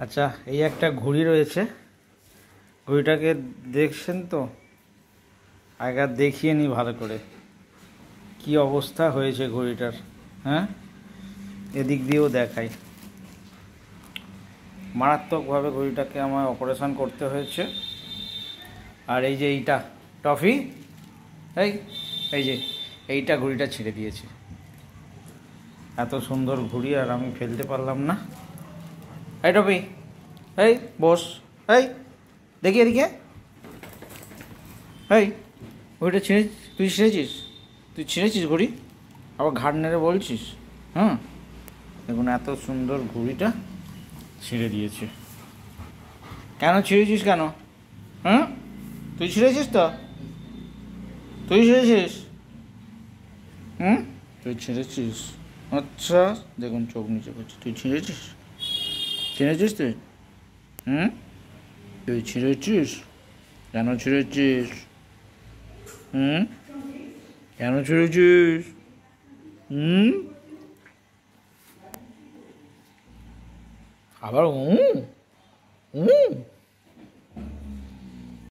আচ্ছা, এই একটা ঘড়ি রয়েছে, ঘড়িটাকে দেখছেন তো? আগে দেখিয়ে নি ভালো করে কি অবস্থা হয়েছে ঘড়িটার। হ্যাঁ, এদিক দিয়েও দেখাই। মারাত্মকভাবে ঘড়িটাকে আমার অপারেশন করতে হয়েছে। আর এই যে এইটা টফি, এই যে এইটা ঘড়িটা ছিঁড়ে দিয়েছে। এত সুন্দর ঘড়ি আর আমি ফেলতে পারলাম না। এই টফি, এই বস, এই দেখি এদিকে। এই ঘড়িটা ছিঁড়ে, তুই ছিঁড়েছিস ঘড়ি, আবার ঘাড় নেড়ে বলছিস? হ্যাঁ, দেখুন এত সুন্দর ঘড়িটা ছিঁড়ে দিয়েছে। কেন ছিঁড়েছিস কেন? হ্যাঁ, তুই ছিঁড়েছিস তো? তুই ছিঁড়েছিস? তুই ছিঁড়েছিস? আচ্ছা, দেখুন চোখ নিচে করছিস। তুই ছিঁড়েছিস তুই? তুই ছিঁড়েছিস? কেন ছিঁড়েছিস? কেন ছিঁড়েছিস? আবার